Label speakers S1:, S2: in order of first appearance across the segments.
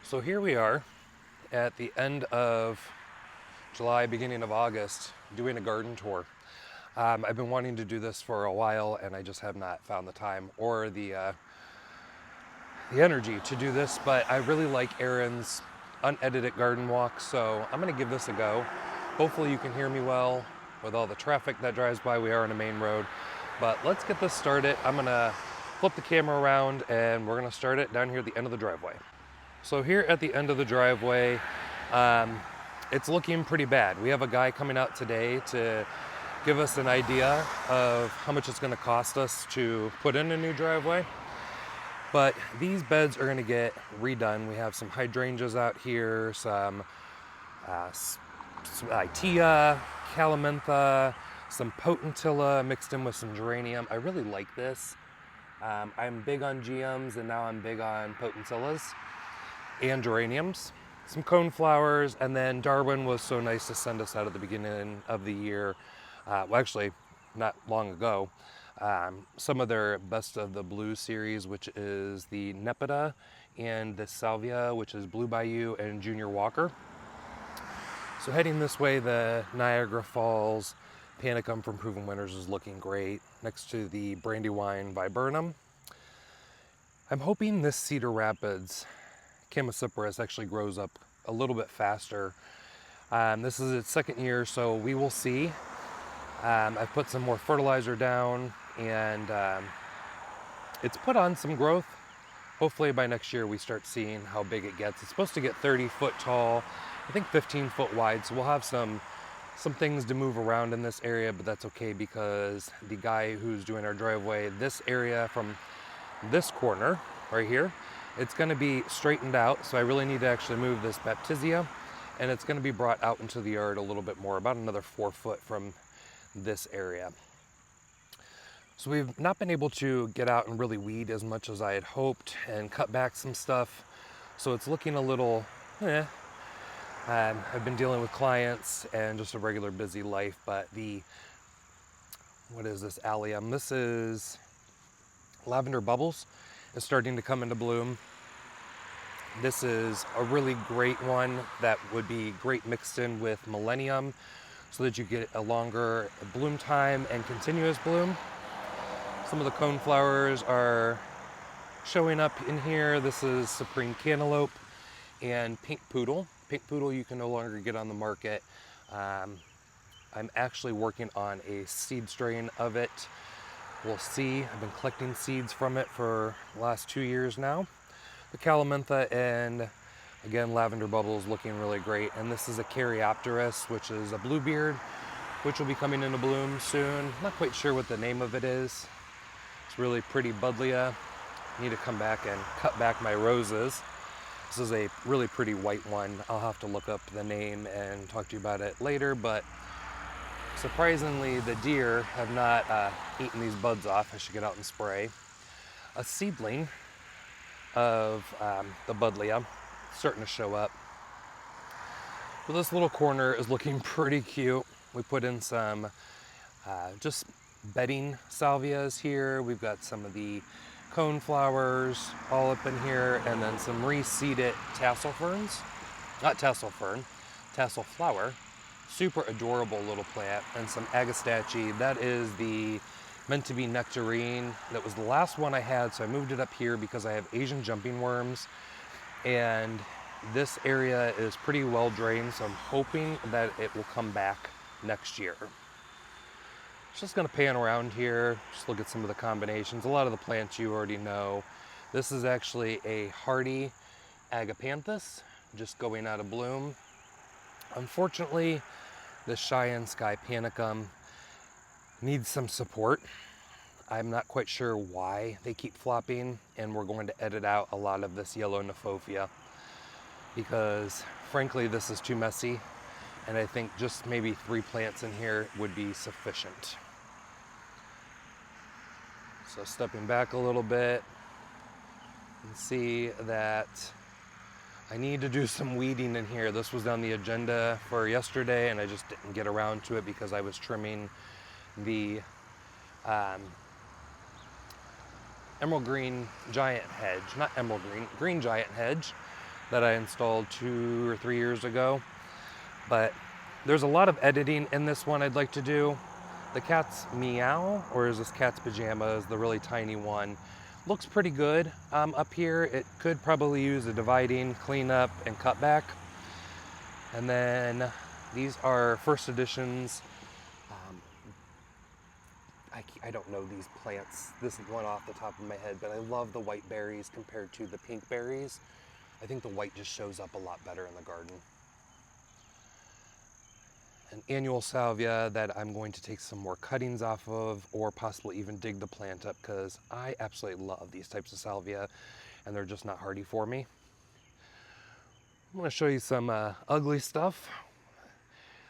S1: So here we are at the end of July, beginning of August, doing a garden tour. I've been wanting to do this for a while, and I just have not found the time or the energy to do this. But I really like Aaron's unedited garden walk, so I'm going to give this a go. Hopefully, you can hear me well with all the traffic that drives by. We are on a main road, but let's get this started. I'm going to flip the camera around, and we're going to start it down here at the end of the driveway. So here at the end of the driveway, it's looking pretty bad. We have a guy coming out today to give us an idea of how much it's going to cost us to put in a new driveway. But these beds are going to get redone. We have some hydrangeas out here, some itea, calamintha, some potentilla mixed in with some geranium. I really like this. I'm big on GMs, and now I'm big on potentillas and geraniums, some coneflowers, and then Darwin was so nice to send us out at the beginning of the year, well actually not long ago, some of their Best of the Blue series, which is the Nepeta and the Salvia, which is Blue Bayou and Junior Walker. So heading this way, the Niagara Falls Panicum from Proven Winners is looking great next to the Brandywine Viburnum. I'm hoping this Cedar Rapids Chamaecyparis actually grows up a little bit faster. This is its second year, so we will see. I've put some more fertilizer down, and it's put on some growth. Hopefully by next year we start seeing how big it gets. It's supposed to get 30 foot tall, I think 15 foot wide, so we'll have some things to move around in this area, but that's okay because the guy who's doing our driveway, this area from this corner right here, it's going to be straightened out, so I really need to actually move this baptisia, and it's going to be brought out into the yard a little bit more, about another 4 foot from this area. So we've not been able to get out and really weed as much as I had hoped and cut back some stuff, so it's looking a little I've been dealing with clients and just a regular busy life, but what is this allium? This is Lavender Bubbles is starting to come into bloom. This is a really great one that would be great mixed in with Millennium so that you get a longer bloom time and continuous bloom. Some of the coneflowers are showing up in here. This is Supreme Cantaloupe and Pink Poodle. Pink Poodle you can no longer get on the market. I'm actually working on a seed strain of it. We'll see. I've been collecting seeds from it for the last 2 years now. The calamintha and again Lavender Bubbles looking really great. And this is a Caryopteris, which is a bluebeard, which will be coming into bloom soon. Not quite sure what the name of it is. It's really pretty buddleia. Need to come back and cut back my roses. This is a really pretty white one. I'll have to look up the name and talk to you about it later, but surprisingly, the deer have not eaten these buds off. I should get out and spray. A seedling of the buddleia starting to show up. So this little corner is looking pretty cute. We put in some just bedding salvias here. We've got some of the coneflowers all up in here, and then some reseeded tassel ferns. Not tassel fern, tassel flower. Super adorable little plant, and some agastache. That is the meant to be nectarine. That was the last one I had, so I moved it up here because I have Asian jumping worms, and this area is pretty well drained, so I'm hoping that it will come back next year. Just gonna pan around here, just look at some of the combinations. A lot of the plants you already know. This is actually a hardy agapanthus, just going out of bloom. Unfortunately, the Cheyenne Sky Panicum needs some support. I'm not quite sure why they keep flopping, and we're going to edit out a lot of this yellow Nephofia because frankly this is too messy, and I think just maybe 3 plants in here would be sufficient. So stepping back a little bit, you can see that I need to do some weeding in here. This was on the agenda for yesterday, and I just didn't get around to it because I was trimming the emerald green giant hedge, not emerald green, green giant hedge that I installed 2 or 3 years ago. But there's a lot of editing in this one I'd like to do. The cat's meow, or is this cat's pajamas, the really tiny one, looks pretty good up here. It could probably use a dividing, cleanup, and cutback. And then these are first editions. I don't know these plants. This is one off the top of my head, but I love the white berries compared to the pink berries. I think the white just shows up a lot better in the garden. An annual salvia that I'm going to take some more cuttings off of, or possibly even dig the plant up, because I absolutely love these types of salvia and they're just not hardy for me. I'm going to show you some ugly stuff.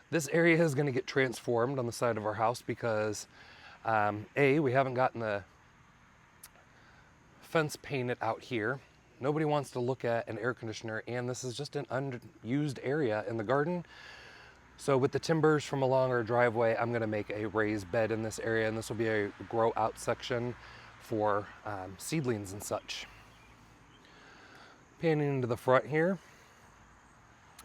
S1: This area is going to get transformed on the side of our house because we haven't gotten the fence painted out here. Nobody wants to look at an air conditioner, and this is just an unused area in the garden. So with the timbers from along our driveway, I'm gonna make a raised bed in this area, and this will be a grow out section for seedlings and such. Panning into the front here.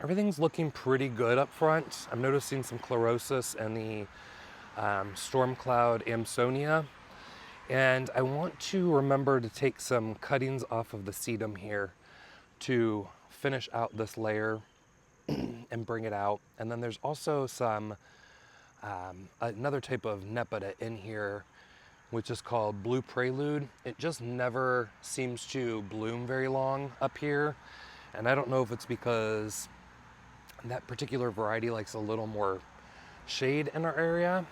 S1: Everything's looking pretty good up front. I'm noticing some chlorosis and the storm cloud Amsonia. And I want to remember to take some cuttings off of the sedum here to finish out this layer and bring it out. And then there's also some another type of nepeta in here, which is called Blue Prelude. It just never seems to bloom very long up here. And I don't know if it's because that particular variety likes a little more shade in our area.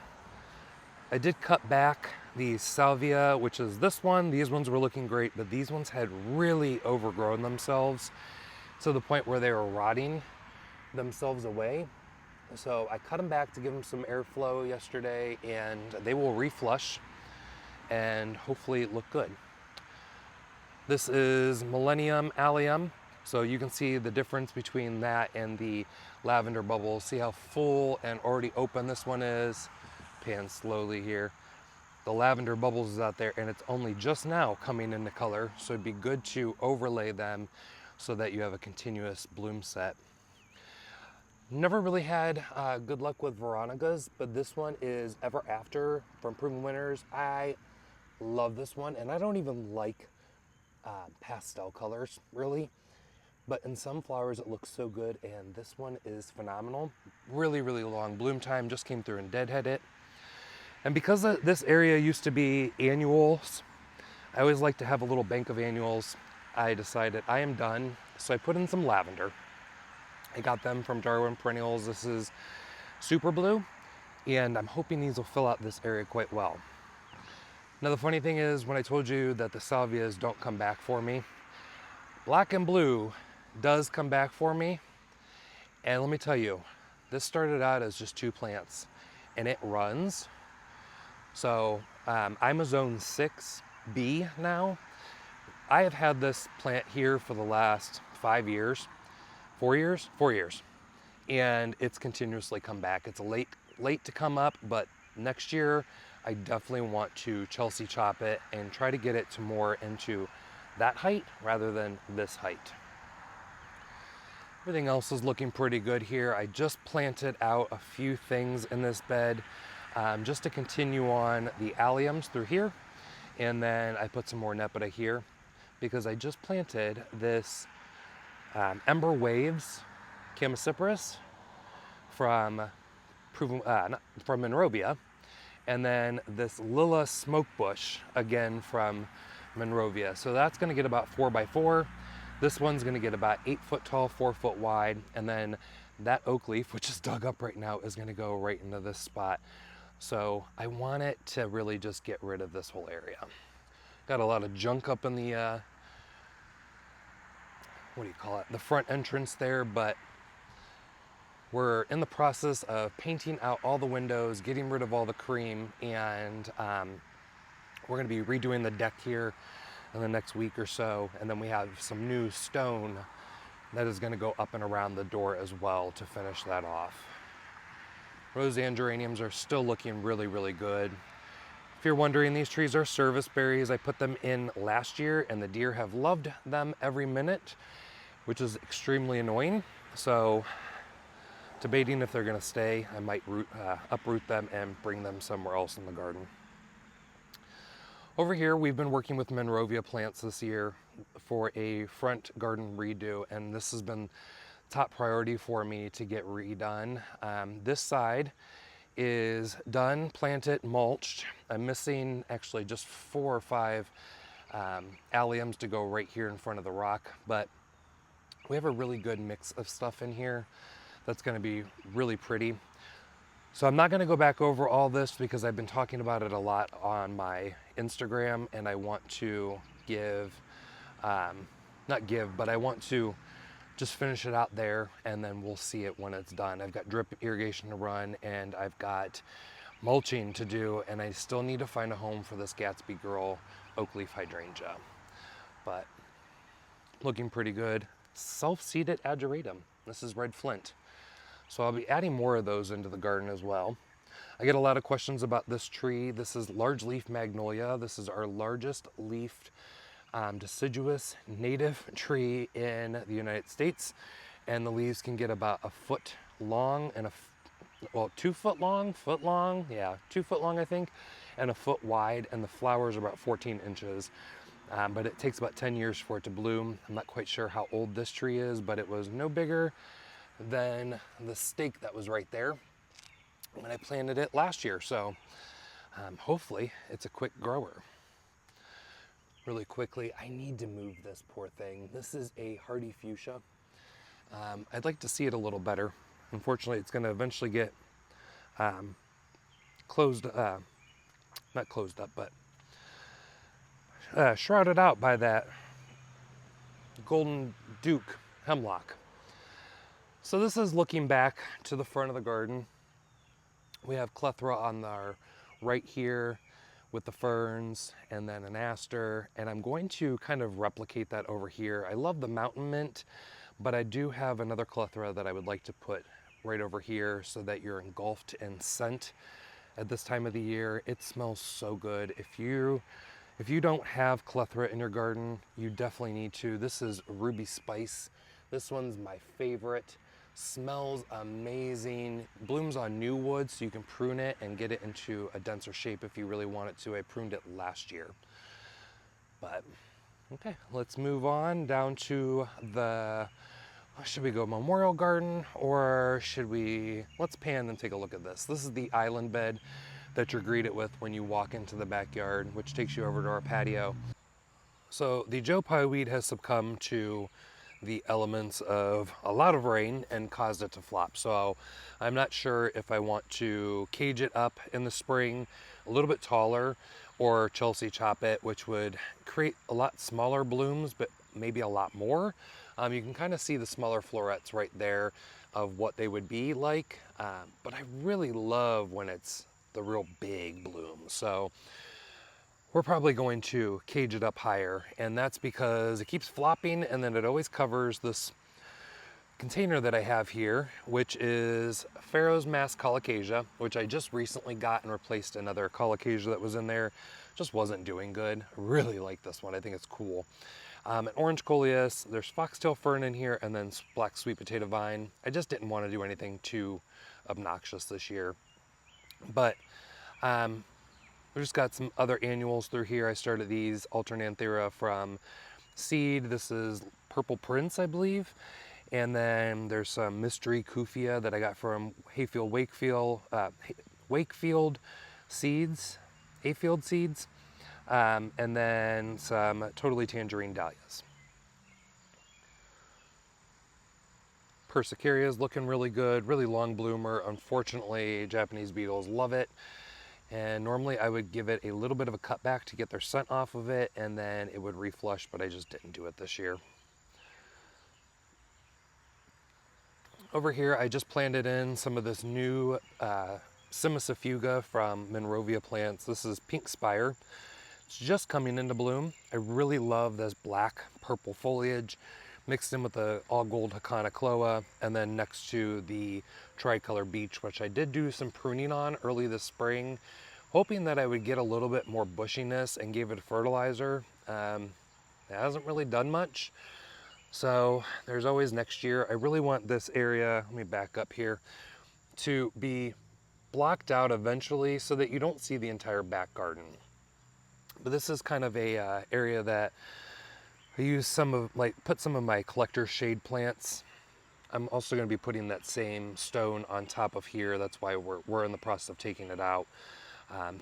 S1: I did cut back the salvia, which is this one. These ones were looking great, but these ones had really overgrown themselves to the point where they were rotting themselves away. So I cut them back to give them some airflow yesterday, and they will reflush and hopefully look good. This is Millennium Allium. So you can see the difference between that and the lavender bubbles. See how full and already open this one is. Pan slowly here. The lavender bubbles is out there, and it's only just now coming into color. So it'd be good to overlay them so that you have a continuous bloom set. Never really had good luck with Veronicas, but this one is Ever After from Proven Winners. I love this one, and I don't even like pastel colors really, but in some flowers it looks so good, and this one is phenomenal. Really, really long bloom time, just came through and deadhead it. And because this area used to be annuals, I always like to have a little bank of annuals. I decided I am done, so I put in some lavender. I got them from Darwin Perennials. This is Super Blue, and I'm hoping these will fill out this area quite well. Now the funny thing is, when I told you that the salvias don't come back for me, black and blue does come back for me. And let me tell you, this started out as just 2 plants, and it runs. So I'm a zone 6B now. I have had this plant here for the last 5 years. 4 years? 4 years. And it's continuously come back. It's late to come up, but next year I definitely want to Chelsea chop it and try to get it to more into that height rather than this height. Everything else is looking pretty good here. I just planted out a few things in this bed just to continue on the alliums through here. And then I put some more nepeta here because I just planted this Ember Waves Chamaecyparis from Monrovia, and then this Lilla Smoke Bush again from Monrovia. So that's going to get about 4 by 4. This one's going to get about 8 foot tall, 4 foot wide, and then that oak leaf, which is dug up right now, is going to go right into this spot. So I want it to really just get rid of this whole area. Got a lot of junk up in the what do you call it, the front entrance there, but we're in the process of painting out all the windows, getting rid of all the cream, and we're going to be redoing the deck here in the next week or so, and then we have some new stone that is going to go up and around the door as well to finish that off. Roseanne geraniums are still looking really, really good. If you're wondering, these trees are service berries. I put them in last year, and the deer have loved them every minute. which is extremely annoying. So debating if they're going to stay. I might uproot them and bring them somewhere else in the garden. Over here, we've been working with Monrovia plants this year for a front garden redo, and this has been top priority for me to get redone. This side is done, planted, mulched. I'm missing actually just 4 or 5 alliums to go right here in front of the rock, but we have a really good mix of stuff in here that's going to be really pretty. So I'm not going to go back over all this because I've been talking about it a lot on my Instagram, and I want to but I want to just finish it out there, and then we'll see it when it's done. I've got drip irrigation to run, and I've got mulching to do, and I still need to find a home for this Gatsby Girl oak leaf hydrangea. But looking pretty good. Self-seeded ageratum. This is red flint. So I'll be adding more of those into the garden as well. I get a lot of questions about this tree. This is large leaf magnolia. This is our largest leafed deciduous native tree in the United States. And the leaves can get about a foot long and 2 foot long, 2 foot long, I think, and a foot wide. And the flowers are about 14 inches. But it takes about 10 years for it to bloom. I'm not quite sure how old this tree is, but it was no bigger than the stake that was right there when I planted it last year. So hopefully it's a quick grower. Really quickly, I need to move this poor thing. This is a hardy fuchsia. I'd like to see it a little better. Unfortunately, it's going to eventually get not closed up, but shrouded out by that golden duke hemlock. So this is looking back to the front of the garden. We have clethra on our right here with the ferns, and then an aster, and I'm going to kind of replicate that over here. I love the mountain mint, but I do have another clethra that I would like to put right over here so that you're engulfed in scent at this time of the year. It smells so good. If you don't have clethra in your garden, you definitely need to. This is Ruby Spice. This one's my favorite. Smells amazing. Blooms on new wood, so you can prune it and get it into a denser shape if you really want it to. I pruned it last year. But okay, let's move on down to the, should we go Memorial Garden, or let's pan and take a look at this. This is the island bed that you're greeted with when you walk into the backyard, which takes you over to our patio. So the Joe Pye weed has succumbed to the elements of a lot of rain and caused it to flop. So I'm not sure if I want to cage it up in the spring a little bit taller, or Chelsea chop it, which would create a lot smaller blooms, but maybe a lot more. You can kind of see the smaller florets right there of what they would be like. But I really love when it's the real big bloom. So we're probably going to cage it up higher, and that's because it keeps flopping, and then it always covers this container that I have here, which is Pharaoh's Mask Colocasia, which I just recently got and replaced another Colocasia that was in there. Just wasn't doing good. I really like this one. I think it's cool. An orange coleus, there's foxtail fern in here, and then black sweet potato vine. I just didn't want to do anything too obnoxious this year. But we just got some other annuals through here. I started these Alternanthera from seed. This is Purple Prince, I believe. And then there's some Mystery Kufia that I got from Wakefield Seeds, Hayfield Seeds. And then some Totally Tangerine Dahlias. Persicaria is looking really good, really long bloomer. Unfortunately, Japanese beetles love it. And normally I would give it a little bit of a cutback to get their scent off of it, and then it would reflush, but I just didn't do it this year. Over here, I just planted in some of this new Cimicifuga from Monrovia plants. This is Pink Spire. It's just coming into bloom. I really love this black purple foliage mixed in with the all gold Hakana Cloa, and then next to the tricolor beech, which I did do some pruning on early this spring, hoping that I would get a little bit more bushiness, and gave it a fertilizer. It hasn't really done much. So there's always next year. I really want this area, let me back up here, to be blocked out eventually so that you don't see the entire back garden. But this is kind of a area that I use put some of my collector shade plants. I'm also going to be putting that same stone on top of here. That's why we're in the process of taking it out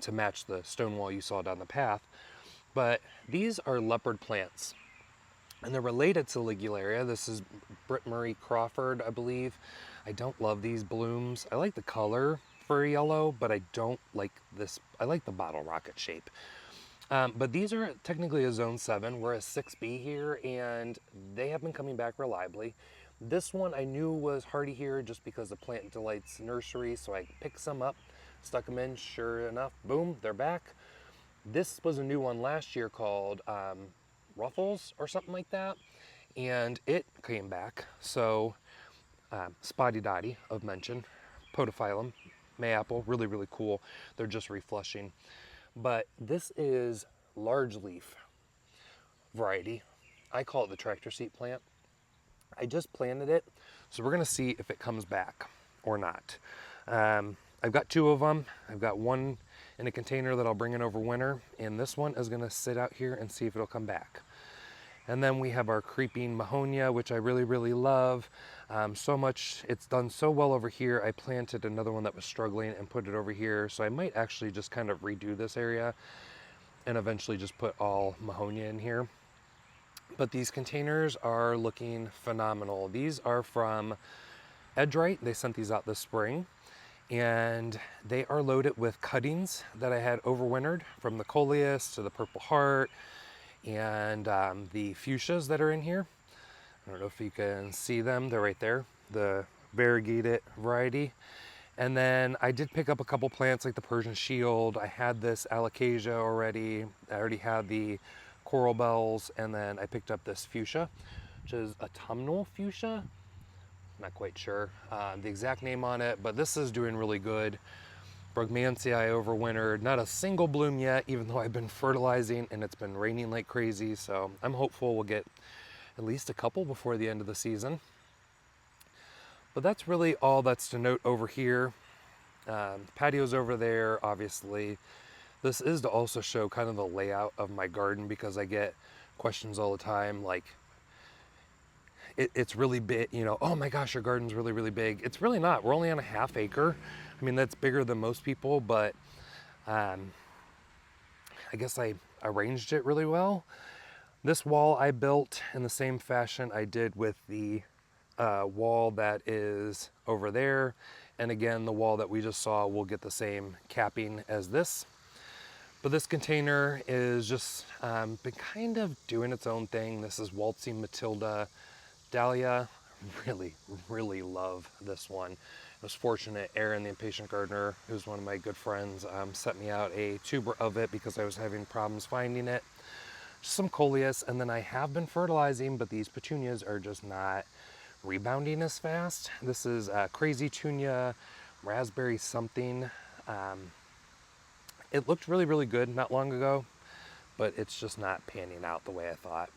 S1: to match the stone wall you saw down the path. But these are leopard plants, and they're related to Ligularia. This is Britt Murray Crawford, I believe. I don't love these blooms. I like the color for yellow, but I don't like this. I like the bottle rocket shape. But these are technically a zone 7. We're a 6B here, and they have been coming back reliably. This one I knew was hardy here just because of Plant Delight's nursery, so I picked some up, stuck them in, sure enough, boom, they're back. This was a new one last year called Ruffles or something like that, and it came back. So Spotty Dotty of mention, Podophyllum, Mayapple, really, really cool. They're just reflushing. But this is large leaf variety. I call it the tractor seat plant. I just planted it, so we're gonna see if it comes back or not. I've got 2 of them. I've got one in a container that I'll bring in over winter, and this one is gonna sit out here and see if it'll come back. And then we have our creeping Mahonia, which I really, really love. So much, it's done so well over here. I planted another one that was struggling and put it over here. So I might actually just kind of redo this area and eventually just put all Mahonia in here. But these containers are looking phenomenal. These are from Edgerite. They sent these out this spring, and they are loaded with cuttings that I had overwintered, from the Coleus to the Purple Heart and the fuchsias that are in here. I don't know if you can see them. They're right there, the variegated variety. And then I did pick up a couple plants like the Persian Shield. I had this Alocasia already. I already had the Coral Bells, and then I picked up this fuchsia, which is autumnal fuchsia. Not quite sure the exact name on it, but this is doing really good. Brugmansia I overwintered. Not a single bloom yet, even though I've been fertilizing and it's been raining like crazy. So I'm hopeful we'll get at least a couple before the end of the season. But that's really all that's to note over here. Patio's over there, obviously. This is to also show kind of the layout of my garden, because I get questions all the time like, it's really big, you know, oh my gosh, your garden's really, really big. It's really not. We're only on a ½ acre. I mean, that's bigger than most people, but I guess I arranged it really well. This wall I built in the same fashion I did with the wall that is over there. And again, the wall that we just saw will get the same capping as this. But this container is just been kind of doing its own thing. This is Waltzing Matilda Dahlia. Really, really love this one. I was fortunate, Aaron, the impatient gardener, who's one of my good friends, sent me out a tuber of it because I was having problems finding it. Just some coleus, and then I have been fertilizing, but these petunias are just not rebounding as fast. This is Crazy Tunia Raspberry something. It looked really, really good not long ago, but it's just not panning out the way I thought.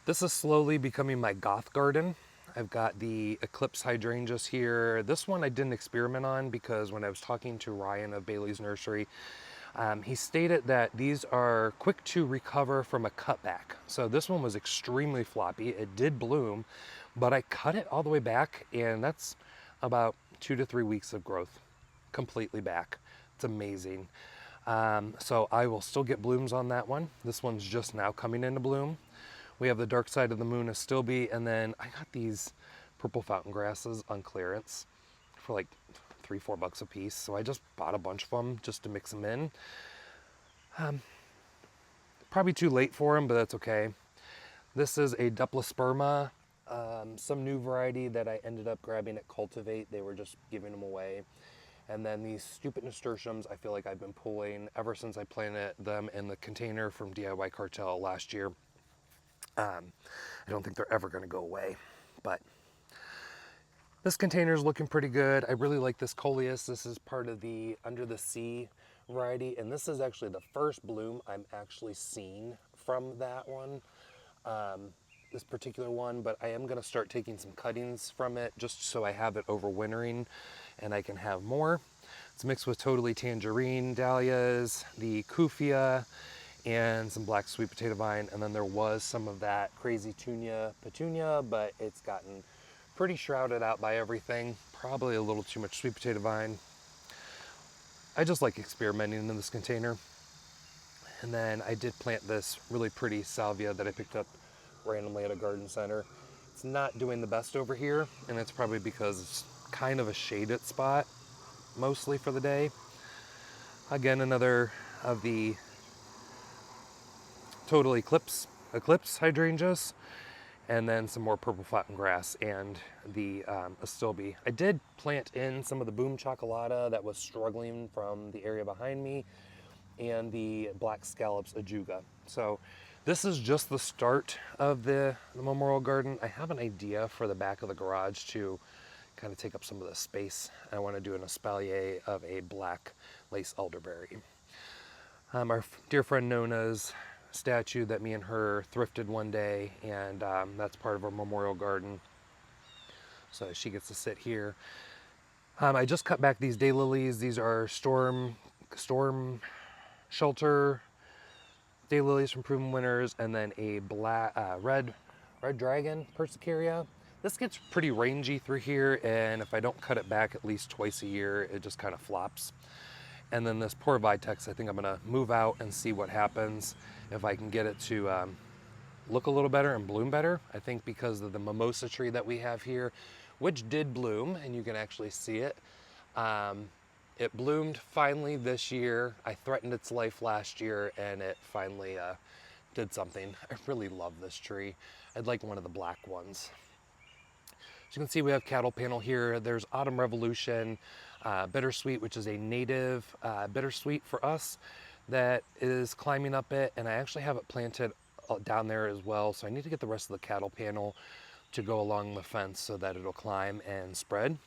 S1: This is slowly becoming my goth garden. I've got the Eclipse hydrangeas here. This one I didn't experiment on because when I was talking to Ryan of Bailey's Nursery, he stated that these are quick to recover from a cutback. So this one was extremely floppy. It did bloom, but I cut it all the way back, and that's about 2 to 3 weeks of growth, completely back. It's amazing. So I will still get blooms on that one. This one's just now coming into bloom. We have the Dark Side of the Moon Astilbe, and then I got these purple fountain grasses on clearance for like $3-4 a piece. So I just bought a bunch of them just to mix them in. Probably too late for them, but that's okay. This is a Duplosperma, some new variety that I ended up grabbing at Cultivate. They were just giving them away. And then these stupid nasturtiums, I feel like I've been pulling ever since I planted them in the container from DIY Cartel last year. I don't think they're ever going to go away, but this container is looking pretty good. I really like this coleus. This is part of the Under the Sea variety, and this is actually the first bloom I'm actually seeing from that one. this particular one, but I am going to start taking some cuttings from it just so I have it overwintering and I can have more. It's mixed with Totally Tangerine dahlias, the Kufia, and some black sweet potato vine. And then there was some of that crazy petunia, but it's gotten pretty shrouded out by everything. Probably a little too much sweet potato vine. I just like experimenting in this container. And then I did plant this really pretty salvia that I picked up randomly at a garden center. It's not doing the best over here, and it's probably because it's kind of a shaded spot mostly for the day. Again, another of the Total Eclipse hydrangeas, and then some more purple flatten grass and the astilbe. I did plant in some of the boom chocolata that was struggling from the area behind me, and the black scallops ajuga. So this is just the start of the memorial garden. I have an idea for the back of the garage to kind of take up some of the space. I want to do an espalier of a black lace elderberry. Our dear friend Nona's statue that me and her thrifted one day, and that's part of our memorial garden. So she gets to sit here. I just cut back these daylilies. These are storm shelter daylilies from Proven Winners, and then a black red dragon persicaria. This gets pretty rangy through here, and if I don't cut it back at least twice a year, it just kind of flops. And then this poor vitex, I think I'm gonna move out and see what happens if I can get it to look a little better and bloom better. I think because of the mimosa tree that we have here, which did bloom, and you can actually see it. It bloomed finally this year. I threatened its life last year, and it finally did something. I really love this tree. I'd like one of the black ones. As you can see, we have cattle panel here. There's Autumn Revolution bittersweet, which is a native bittersweet for us that is climbing up it, and I actually have it planted down there as well. So I need to get the rest of the cattle panel to go along the fence so that it'll climb and spread.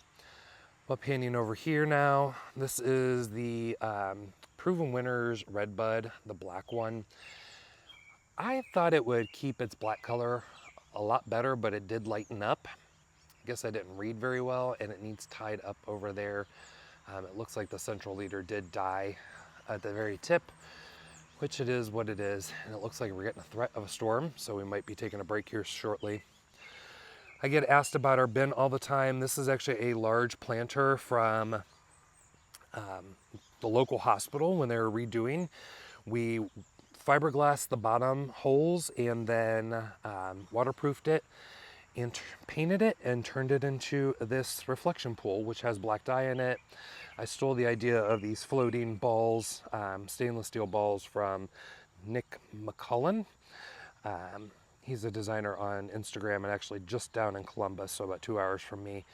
S1: Up panning over here now, this is the Proven Winners Redbud, the black one. I thought it would keep its black color a lot better, but it did lighten up. I guess I didn't read very well, and it needs tied up over there. It looks like the central leader did die at the very tip, which it is what it is. And it looks like we're getting a threat of a storm, so we might be taking a break here shortly. I get asked about our bin all the time. This is actually a large planter from the local hospital when they were redoing. We fiberglassed the bottom holes and then waterproofed it and painted it and turned it into this reflection pool, which has black dye in it. I stole the idea of these floating balls, stainless steel balls, from Nick McCullen. He's a designer on Instagram and actually just down in Columbus, so about 2 hours from me.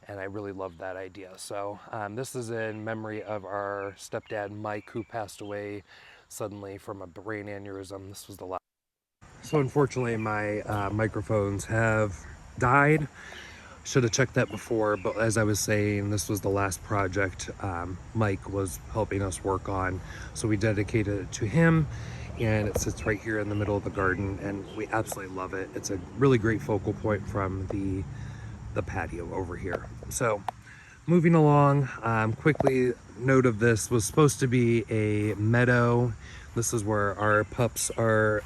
S1: And I really love that idea. So this is in memory of our stepdad, Mike, who passed away suddenly from a brain aneurysm. This was the last. So unfortunately, my microphones have died. Should have checked that before, but as I was saying, this was the last project Mike was helping us work on. So we dedicated it to him, and it sits right here in the middle of the garden, and we absolutely love it. It's a really great focal point from the patio over here. So moving along, quickly, note of this was supposed to be a meadow. This is where our pups are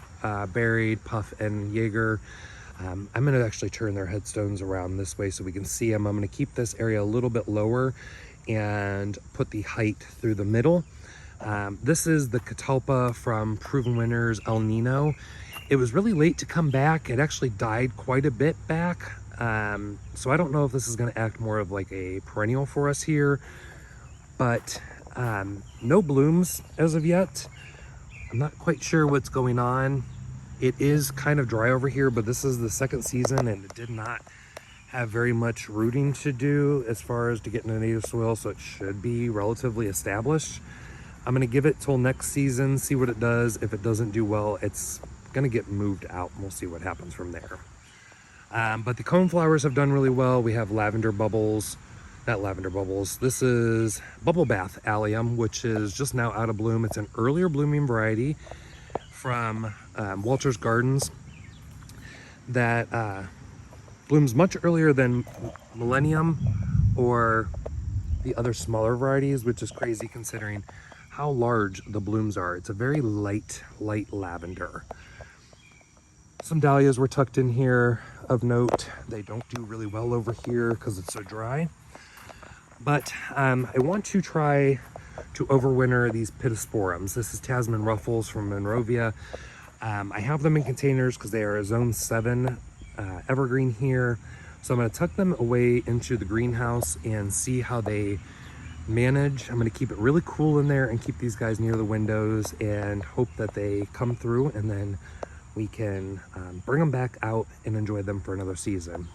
S1: buried, Puff and Jaeger. I'm going to actually turn their headstones around this way so we can see them. I'm going to keep this area a little bit lower and put the height through the middle. This is the catalpa from Proven Winners El Nino. It was really late to come back. It actually died quite a bit back. So I don't know if this is going to act more of like a perennial for us here, but no blooms as of yet. I'm not quite sure what's going on. It is kind of dry over here, but this is the second season and it did not have very much rooting to do as far as to get into native soil, so it should be relatively established. I'm going to give it till next season, see what it does. If it doesn't do well, it's going to get moved out and we'll see what happens from there. But the coneflowers have done really well. We have lavender bubbles, not lavender bubbles. This is bubble bath allium, which is just now out of bloom. It's an earlier blooming variety from Walter's Gardens. that blooms much earlier than Millennium or the other smaller varieties, which is crazy considering how large the blooms are. It's a very light lavender. Some dahlias were tucked in here of note. They don't do really well over here because it's so dry. But I want to try to overwinter these pittosporums. This is Tasman Ruffles from Monrovia. I have them in containers because they are a zone 7 evergreen here. So I'm going to tuck them away into the greenhouse and see how they manage. I'm going to keep it really cool in there and keep these guys near the windows and hope that they come through, and then we can bring them back out and enjoy them for another season.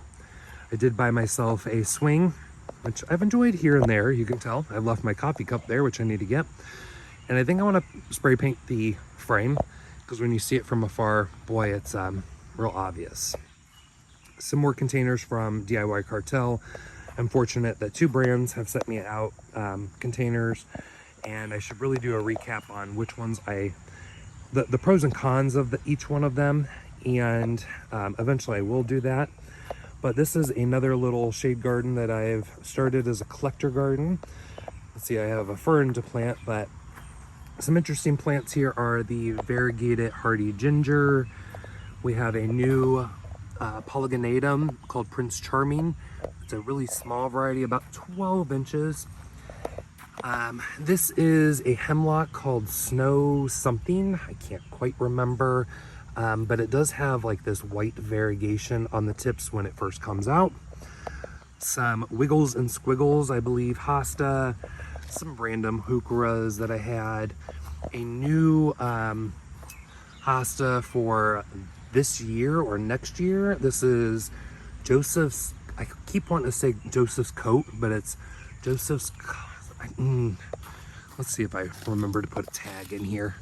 S1: I did buy myself a swing, which I've enjoyed here and there. You can tell I've left my coffee cup there, which I need to get. And I think I want to spray paint the frame because when you see it from afar, boy, it's real obvious. Some more containers from DIY Cartel. I'm fortunate that 2 brands have sent me out containers, and I should really do a recap on which ones the pros and cons of each one of them, and eventually I will do that. But this is another little shade garden that I've started as a collector garden. Let's see, I have a fern to plant, but some interesting plants here are the variegated hardy ginger. We have a new polygonatum called Prince Charming. It's a really small variety, about 12 inches. This is a hemlock called Snow something. I can't quite remember, but it does have like this white variegation on the tips when it first comes out. Some Wiggles and Squiggles, I believe, hosta. Some random heucheras that I had. A new hosta for this year or next year. This is Joseph's, I keep wanting to say Joseph's Coat, but it's Joseph's, let's see if I remember to put a tag in here.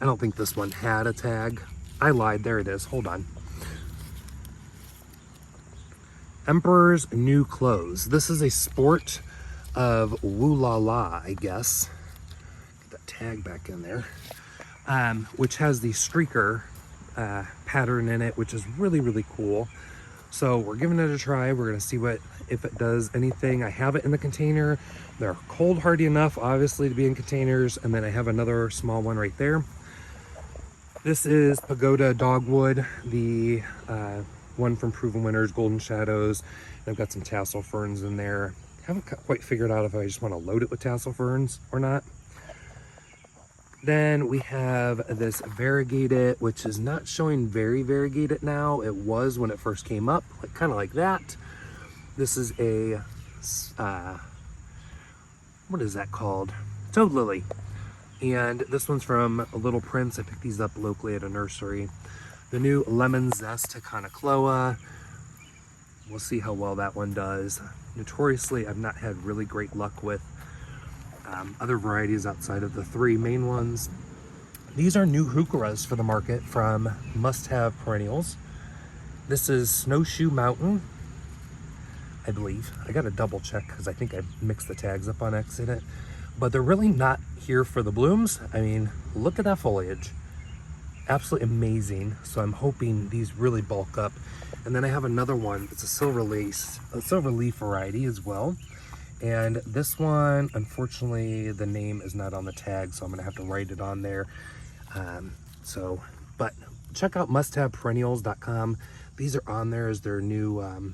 S1: I don't think this one had a tag. I lied, there it is, hold on. Emperor's New Clothes. This is a sport of Woo La La, I guess. Get that tag back in there. Which has the streaker pattern in it, which is really, really cool. So we're giving it a try. We're gonna see if it does anything. I have it in the container. They're cold hardy enough, obviously, to be in containers. And then I have another small one right there. This is Pagoda Dogwood, the one from Proven Winners, Golden Shadows. I've got some tassel ferns in there. Haven't quite figured out if I just want to load it with tassel ferns or not. Then we have this variegated, which is not showing very variegated now. It was when it first came up, like kind of like that. This is a, what is that called? Toad lily. And this one's from Little Prince. I picked these up locally at a nursery. The new Lemon Zest Taconacloa. We'll see how well that one does. Notoriously, I've not had really great luck with other varieties outside of the 3 main ones. These are new heucheras for the market from Must Have Perennials. This is Snowshoe Mountain, I believe. I gotta double check because I think I mixed the tags up on accident. But they're really not here for the blooms. I mean, look at that foliage. Absolutely amazing. So I'm hoping these really bulk up. And then I have another one. It's a silver leaf variety as well. And this one, unfortunately, the name is not on the tag, so I'm gonna have to write it on there. But check out musthaveperennials.com. These are on there as their new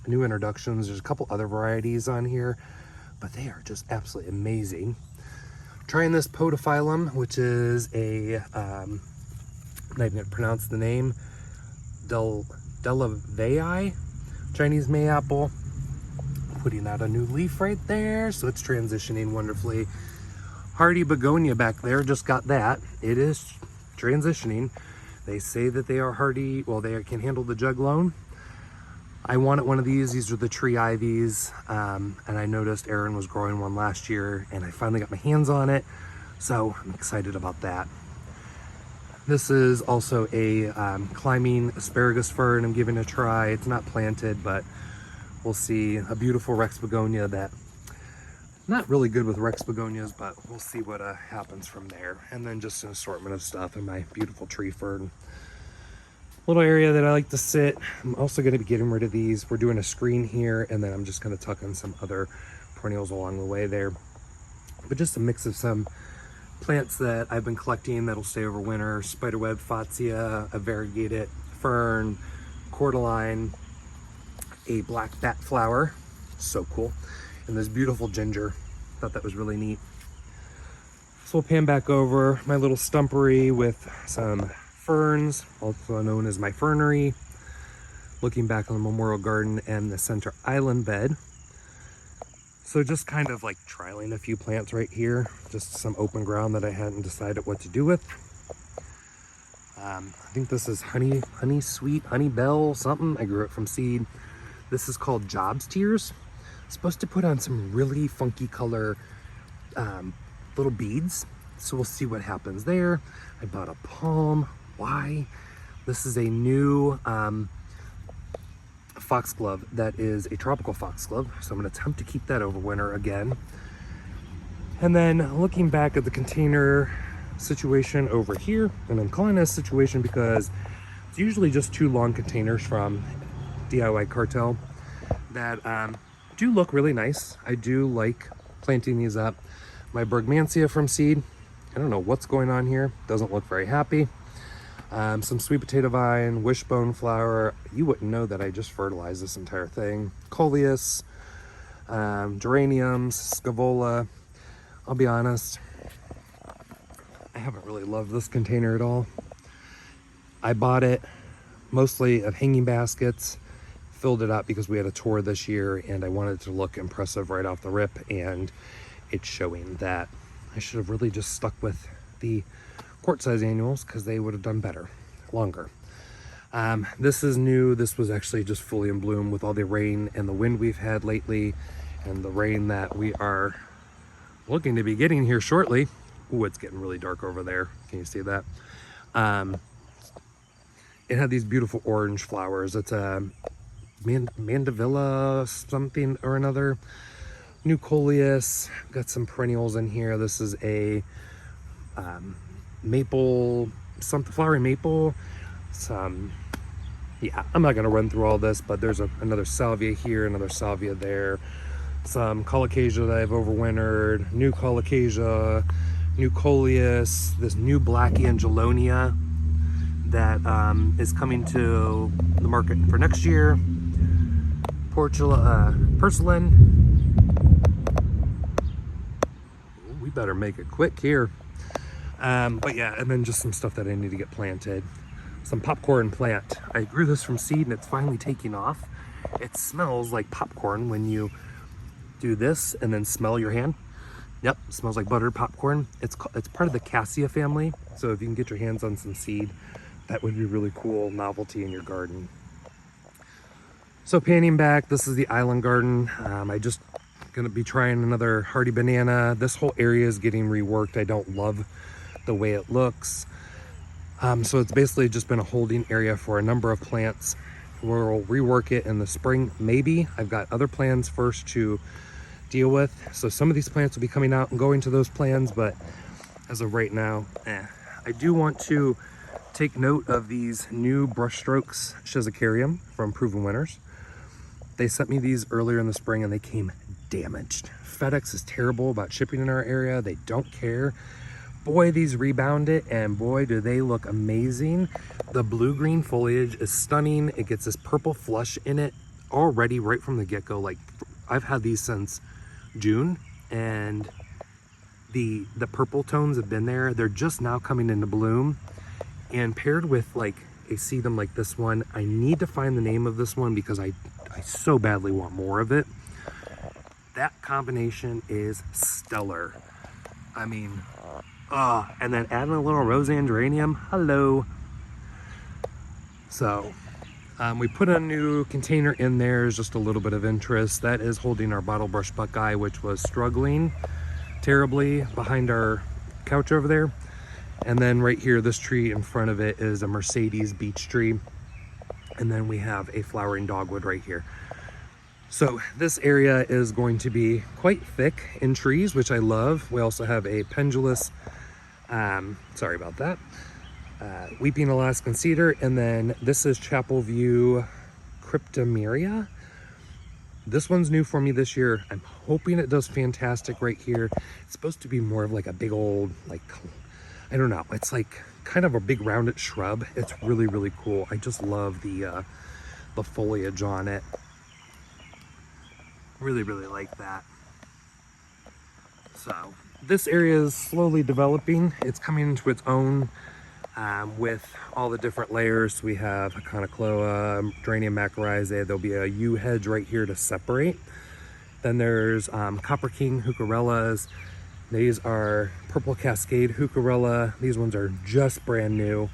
S1: introductions. There's a couple other varieties on here, but they are just absolutely amazing. Trying this podophyllum, which is a, I'm not even gonna pronounce the name, Delavei, Chinese mayapple. Putting out a new leaf right there, so it's transitioning wonderfully. Hardy begonia back there, just got that. It is transitioning. They say that they are hardy, well, they can handle the jug loan. I wanted one of these. These are the tree ivies, and I noticed Aaron was growing one last year, and I finally got my hands on it, so I'm excited about that. This is also a climbing asparagus fern. I'm giving it a try. It's not planted, but we'll see. A beautiful Rex begonia that, not really good with Rex begonias, but we'll see what happens from there. And then just an assortment of stuff in my beautiful tree fern. little area that I like to sit. I'm also going to be getting rid of these. We're doing a screen here, and then I'm just going to tuck in some other perennials along the way there. But just a mix of some plants that I've been collecting that'll stay over winter: spiderweb, fatsia, a variegated fern, cordyline, a black bat flower, so cool, and this beautiful ginger. Thought that was really neat. So we'll pan back over my little stumpery with some ferns, also known as my fernery, looking back on the Memorial Garden and the center island bed. So just kind of like trialing a few plants right here, just some open ground that I hadn't decided what to do with. I think this is honey sweet, honey bell, something. I grew it from seed. This is called Jobs Tears. It's supposed to put on some really funky color little beads. So we'll see what happens there. I bought a palm. Why? This is a new foxglove that is a tropical foxglove, so I'm going to attempt to keep that over winter again. And then looking back at the container situation over here, and I'm calling this situation because it's usually just 2 long containers from DIY Cartel that do look really nice. I do like planting these up. My Bergmansia from seed, I don't know what's going on here, doesn't look very happy. Some sweet potato vine, wishbone flower. You wouldn't know that I just fertilized this entire thing. Coleus, geraniums, scavola. I'll be honest, I haven't really loved this container at all. I bought it mostly of hanging baskets, filled it up because we had a tour this year and I wanted it to look impressive right off the rip, and it's showing that I should have really just stuck with the quart size annuals because they would have done better, longer. This is new. This was actually just fully in bloom with all the rain and the wind we've had lately, and the rain that we are looking to be getting here shortly. Ooh, it's getting really dark over there. Can you see that? It had these beautiful orange flowers. It's a mandevilla something or another. New coleus. Got some perennials in here. This is a maple, something, flowery maple. Some, yeah, I'm not gonna run through all this, but there's another salvia here, another salvia there. Some colocasia that I've overwintered. New colocasia, new coleus, this new black angelonia that is coming to the market for next year. Porcelain. We better make it quick here. But yeah, and then just some stuff that I need to get planted. Some popcorn plant. I grew this from seed and it's finally taking off. It smells like popcorn when you do this and then smell your hand. Yep, smells like buttered popcorn. It's part of the cassia family, so if you can get your hands on some seed, that would be really cool novelty in your garden. So panning back, this is the island garden. I just gonna be trying another hardy banana. This whole area is getting reworked. I don't love the way it looks. So it's basically just been a holding area for a number of plants. We'll rework it in the spring, maybe. I've got other plans first to deal with. So some of these plants will be coming out and going to those plans, but as of right now, I do want to take note of these new brushstrokes Schizocarium from Proven Winners. They sent me these earlier in the spring and they came damaged. FedEx is terrible about shipping in our area. They don't care. Boy, these rebounded, and boy, do they look amazing. The blue-green foliage is stunning. It gets this purple flush in it already right from the get-go. Like, I've had these since June, and the purple tones have been there. They're just now coming into bloom, and paired with like a sedum like this one, I need to find the name of this one because I so badly want more of it. That combination is stellar. I mean, and then adding a little rosé geranium, hello. So we put a new container in there, is just a little bit of interest. That is holding our bottle brush buckeye, which was struggling terribly behind our couch over there. And then right here, this tree in front of it is a Mercedes beech tree. And then we have a flowering dogwood right here. So this area is going to be quite thick in trees, which I love. We also have a pendulous, sorry about that, Weeping Alaskan Cedar, and then this is Chapel View Cryptomeria. This one's new for me this year. I'm hoping it does fantastic right here. It's supposed to be more of like a big old, like, I don't know. It's like kind of a big rounded shrub. It's really, really cool. I just love the foliage on it. Really, really like that. So this area is slowly developing. It's coming into its own with all the different layers. We have Aconocloa, Geranium macrorrhizae. There'll be a yew hedge right here to separate. Then there's Copper King heucherellas. These are Purple Cascade heucherella. These ones are just brand new.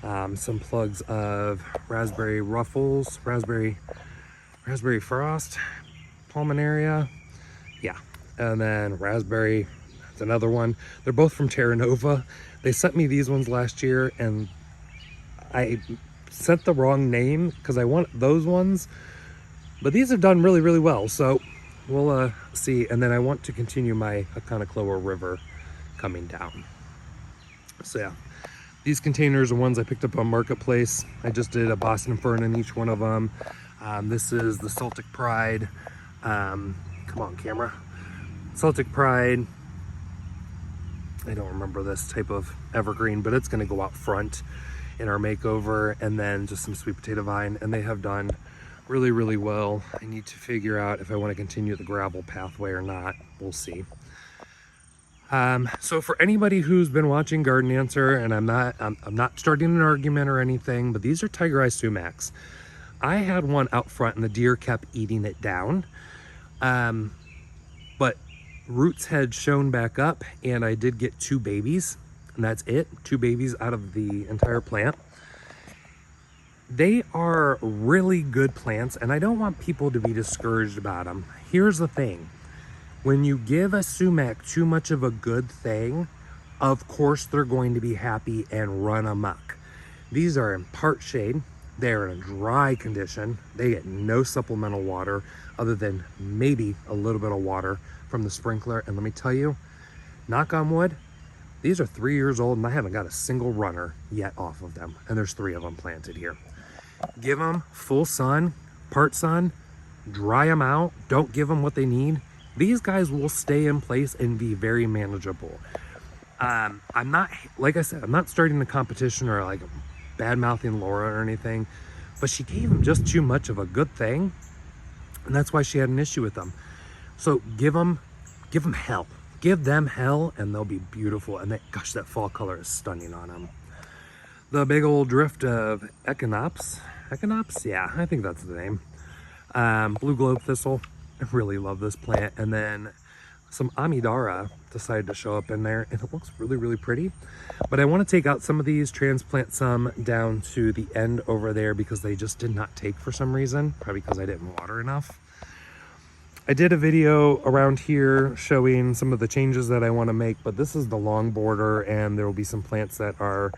S1: Some plugs of Raspberry Ruffles, Raspberry Frost, Pulmonaria. Yeah, and then Raspberry, that's another one. They're both from Terra Nova. They sent me these ones last year and I sent the wrong name because I want those ones, but these have done really, really well. So we'll see. And then I want to continue my Aconocloa River coming down. So yeah, these containers are ones I picked up on Marketplace. I just did a Boston Fern in each one of them. This is the Celtic Pride. Come on, camera. Celtic Pride. I don't remember this type of evergreen, but it's going to go out front in our makeover, and then just some sweet potato vine, and they have done really, really well. I need to figure out if I want to continue the gravel pathway or not. We'll see. So for anybody who's been watching Garden Answer, and I'm not starting an argument or anything, but these are Tiger Eye sumacs. I had one out front and the deer kept eating it down. But roots had shown back up and I did get 2 babies, and that's it. 2 babies out of the entire plant. They are really good plants, and I don't want people to be discouraged about them. Here's the thing. When you give a sumac too much of a good thing, of course they're going to be happy and run amok. These are in part shade. They're in a dry condition. They get no supplemental water other than maybe a little bit of water from the sprinkler. And let me tell you, knock on wood, these are 3 years old and I haven't got a single runner yet off of them. And there's 3 of them planted here. Give them full sun, part sun, dry them out. Don't give them what they need. These guys will stay in place and be very manageable. I'm not, like I said, I'm not starting a competition or like bad-mouthing Laura or anything, but she gave them just too much of a good thing, and that's why she had an issue with them. So give them hell. Give them hell, and they'll be beautiful. And gosh, that fall color is stunning on them. The big old drift of Echinops. Yeah, I think that's the name. Blue globe thistle. I really love this plant. And then some Amidara decided to show up in there, and it looks really, really pretty. But I want to take out some of these, transplant some down to the end over there because they just did not take for some reason, probably because I didn't water enough. I did a video around here showing some of the changes that I want to make, but this is the long border, and there will be some plants that are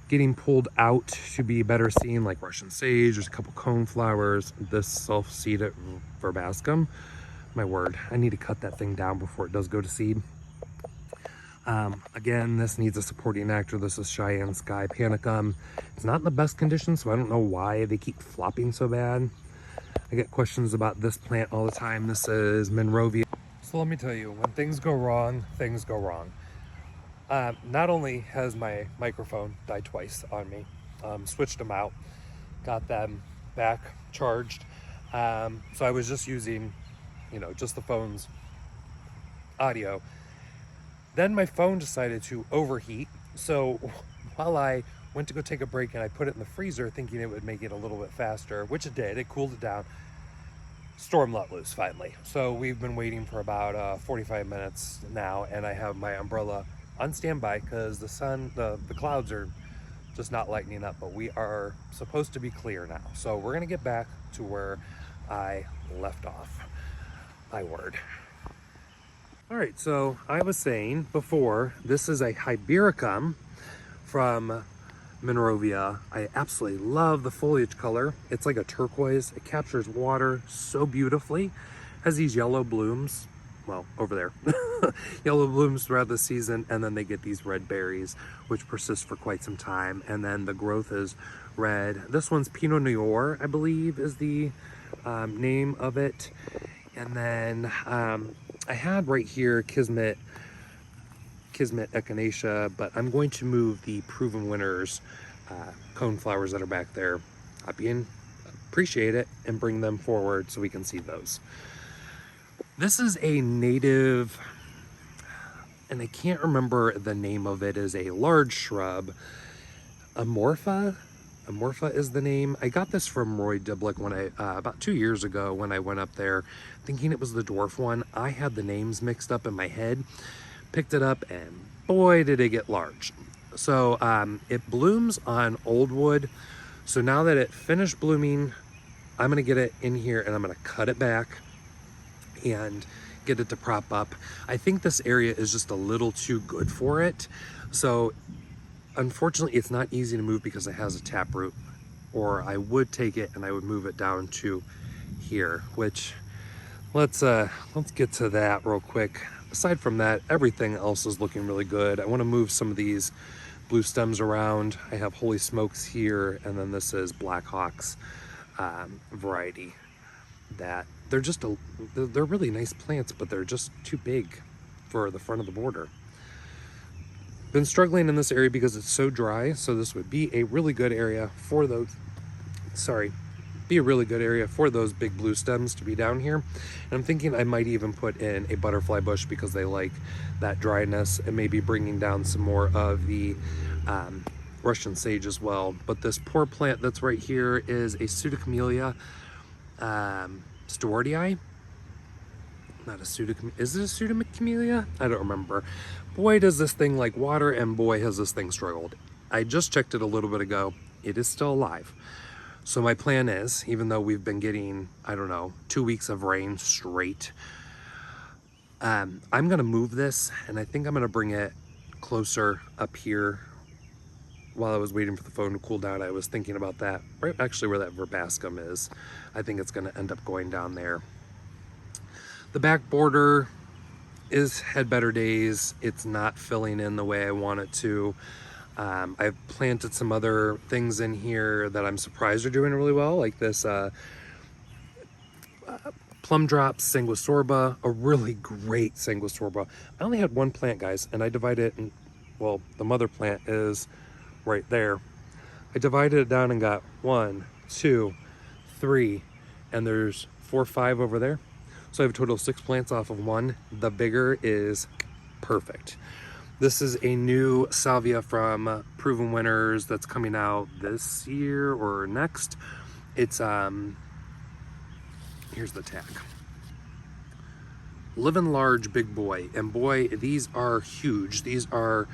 S1: getting pulled out to be better seen, like Russian sage. There's a couple cone flowers, this self-seeded verbascum. My word, I need to cut that thing down before it does go to seed. Again, this needs a supporting actor. This is Cheyenne Sky Panicum. It's not in the best condition, so I don't know why they keep flopping so bad. I get questions about this plant all the time. This is Monrovia. So let me tell you, when things go wrong, things go wrong. Not only has my microphone died twice on me, switched them out, got them back charged. So I was just using, just the phone's audio. Then my phone decided to overheat. So while I went to go take a break and I put it in the freezer thinking it would make it a little bit faster, which it did, it cooled it down. Storm let loose finally. So we've been waiting for about 45 minutes now, and I have my umbrella on standby because the sun, the clouds are just not lightening up, but we are supposed to be clear now. So we're gonna get back to where I left off. My word. All right, so I was saying before, this is a Hybericum from Monrovia. I absolutely love the foliage color. It's like a turquoise. It captures water so beautifully. Has these yellow blooms. well, over there. Yellow blooms throughout the season, and then they get these red berries, which persist for quite some time, and then the growth is red. This one's Pinot Noir, I believe, is the name of it. And then I had right here Kismet Echinacea, but I'm going to move the Proven Winners cone flowers that are back there. Appreciate it, and bring them forward so we can see those. This is a native, and I can't remember the name of it, is a large shrub. Amorpha is the name. I got this from Roy Diblick when I about 2 years ago when I went up there thinking it was the dwarf one. I had the names mixed up in my head, picked it up, and boy did it get large. So it blooms on old wood. So now that it finished blooming, I'm gonna get it in here and I'm gonna cut it back and get it to prop up. I think this area is just a little too good for it. So unfortunately, it's not easy to move because it has a taproot, or I would take it and I would move it down to here, which let's get to that real quick. Aside from that, everything else is looking really good. I want to move some of these blue stems around. I have Holy Smokes here, and then this is Black Hawk's variety. That they're really nice plants, but they're just too big for the front of the border. Been struggling in this area because it's so dry, so this would be a really good area for those, be a really good area for those big blue stems to be down here. And I'm thinking I might even put in a butterfly bush because they like that dryness, and maybe bringing down some more of the Russian sage as well. But this poor plant that's right here is a Pseudocamellia Stewartii. Not a Pseudocamellia. Is it a Pseudocamellia? I don't remember. Boy, does this thing like water, and boy, has this thing struggled. I just checked it a little bit ago. It is still alive. So my plan is, even though we've been getting, I don't know, 2 weeks of rain straight, I'm gonna move this, and I think I'm gonna bring it closer up here. While I was waiting for the phone to cool down, I was thinking about that, right actually where that verbascum is. I think it's gonna end up going down there. The back border had better days. It's not filling in the way I want it to. I've planted some other things in here that I'm surprised are doing really well, like this Plum Drops Sanguisorba, a really great Sanguisorba. I only had one plant, guys, and I divided it, well, the mother plant is right there. I divided it down and got 1, 2, 3, and there's 4 or 5 over there. So I have a total of 6 plants off of one. The bigger is perfect. This is a new salvia from Proven Winners that's coming out this year or next. It's, here's the tag. Living Large Big Boy. And boy, these are huge. These are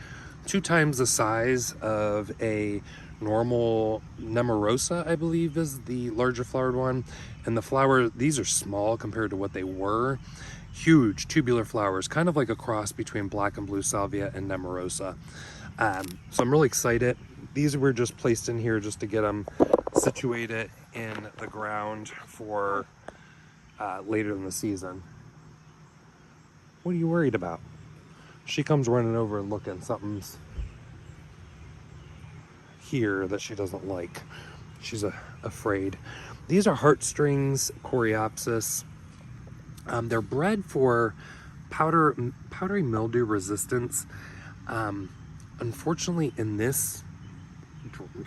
S1: 2 times the size of a normal Nemorosa, I believe is the larger flowered one. And the flower, these are small compared to what they were. Huge tubular flowers, kind of like a cross between black and blue salvia and Nemorosa. So I'm really excited. These were just placed in here just to get them situated in the ground for later in the season. What are you worried about? She comes running over and looking. Something's here that she doesn't like. She's afraid. These are heartstrings Coreopsis. They're bred for powdery mildew resistance. Unfortunately, in this,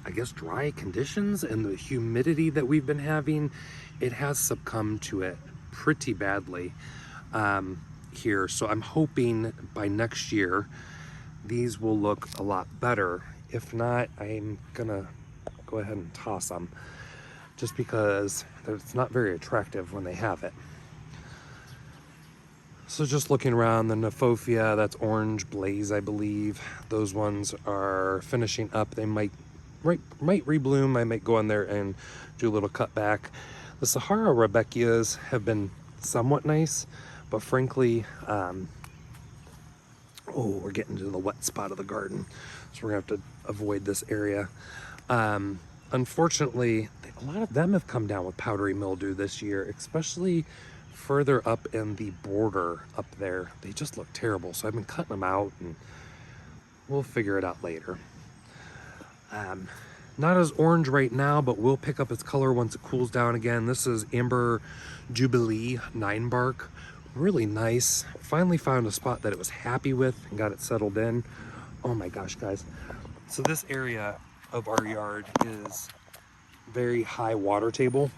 S1: I guess, dry conditions and the humidity that we've been having, it has succumbed to it pretty badly here. So I'm hoping by next year, these will look a lot better. If not, I'm gonna go ahead and toss them just because it's not very attractive when they have it. So just looking around, the Nephophia, that's Orange Blaze, I believe. Those ones are finishing up. They might rebloom. I might go in there and do a little cutback. The Sahara Rebecchias have been somewhat nice, but frankly, we're getting to the wet spot of the garden, so we're gonna have to avoid this area. Unfortunately, a lot of them have come down with powdery mildew this year, especially further up in the border up there, they just look terrible. So I've been cutting them out, and we'll figure it out later. Not as orange right now, but will pick up its color once it cools down again. This is Amber Jubilee 9 bark. Really nice. Finally found a spot that it was happy with and got it settled in. Oh my gosh, guys. So this area of our yard is very high water table.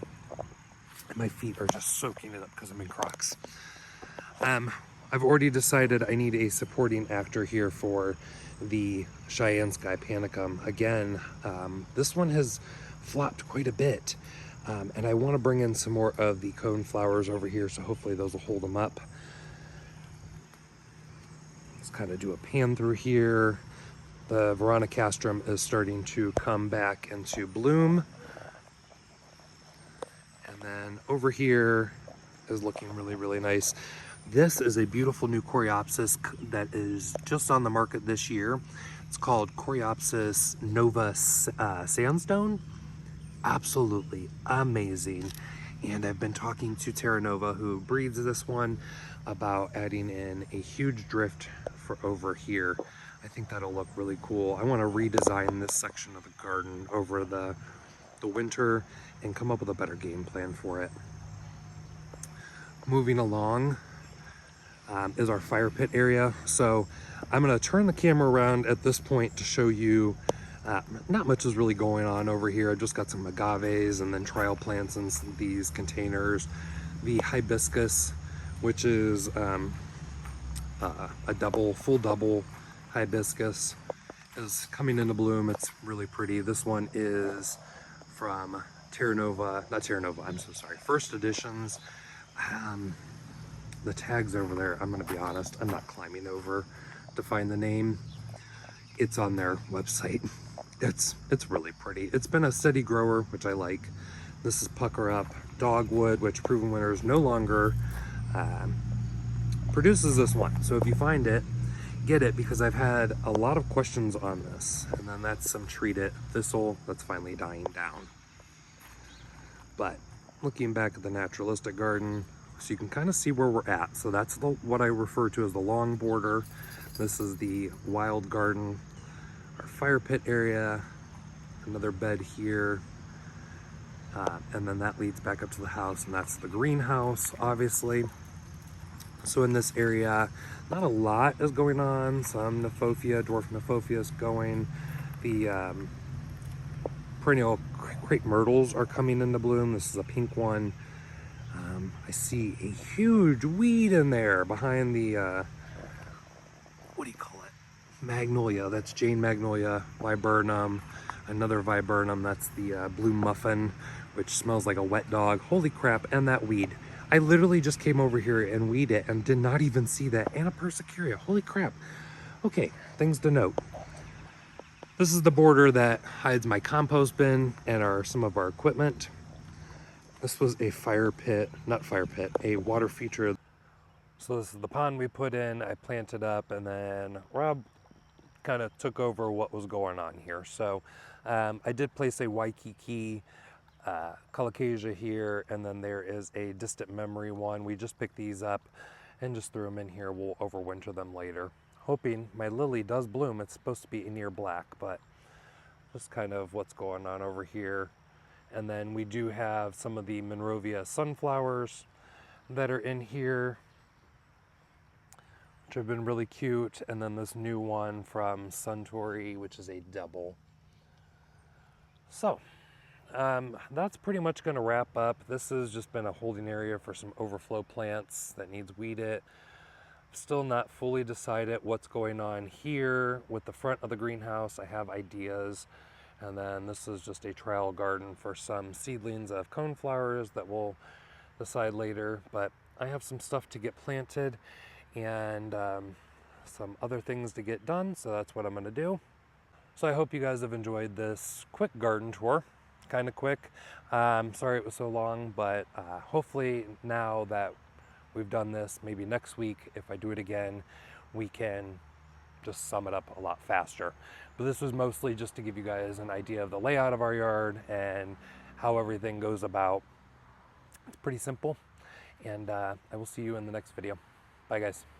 S1: And my feet are just soaking it up because I'm in Crocs. I've already decided I need a supporting actor here for the Cheyenne Sky Panicum. Again, this one has flopped quite a bit. And I want to bring in some more of the cone flowers over here, so hopefully those will hold them up. Let's kind of do a pan through here. The Veronicastrum is starting to come back into bloom. And then over here is looking really, really nice. This is a beautiful new Coreopsis that is just on the market this year. It's called Coreopsis Nova Sandstone. Absolutely amazing. And I've been talking to Terra Nova, who breeds this one, about adding in a huge drift for over here. I think that'll look really cool. I want to redesign this section of the garden over the winter and come up with a better game plan for it. Moving along is our fire pit area. So I'm going to turn the camera around at this point to show you not much is really going on over here. I've just got some agaves and then trial plants in these containers. The hibiscus, which is a full double hibiscus, is coming into bloom. It's really pretty. This one is from First Editions. The tag's over there. I'm gonna be honest, I'm not climbing over to find the name. It's on their website. It's really pretty. It's been a steady grower, which I like. This is Pucker Up Dogwood, which Proven Winners no longer produces this one. So if you find it, get it, because I've had a lot of questions on this. And then that's some Treat It Thistle that's finally dying down. But looking back at the Naturalistic garden, so you can kind of see where we're at. So that's what I refer to as the long border. This is the wild garden, our fire pit area, another bed here, and then that leads back up to the house, and that's the greenhouse, obviously. So in this area, not a lot is going on. Some dwarf Nephofia is going. The perennial crepe myrtles are coming into bloom. This is a pink one. I see a huge weed in there behind the, what do you call it? Magnolia. That's Jane Magnolia, viburnum. Another viburnum, that's the blue muffin, which smells like a wet dog. Holy crap, and that weed. I literally just came over here and weed it and did not even see that. And a Persicaria, holy crap. Okay, things to note. This is the border that hides my compost bin and some of our equipment. This was a a water feature. So this is the pond we put in, I planted up, and then Rob kind of took over what was going on here. So I did place a Waikiki Colocasia here, and then there is a Distant Memory one. We just picked these up and just threw them in here. We'll overwinter them later. Hoping my lily does bloom. It's supposed to be near black, but just kind of what's going on over here. And then we do have some of the Monrovia sunflowers that are in here, which have been really cute. And then this new one from Suntory, which is a double. So that's pretty much going to wrap up. This has just been a holding area for some overflow plants that needs weeded. Still not fully decided what's going on here with the front of the greenhouse. I have ideas. And then this is just a trial garden for some seedlings of coneflowers that we'll decide later. But I have some stuff to get planted and some other things to get done. So that's what I'm going to do. So I hope you guys have enjoyed this quick garden tour. Kind of quick. Sorry it was so long, but hopefully now that we've done this, maybe next week, if I do it again, we can just sum it up a lot faster. But this was mostly just to give you guys an idea of the layout of our yard and how everything goes about. It's pretty simple. And I will see you in the next video. Bye, guys.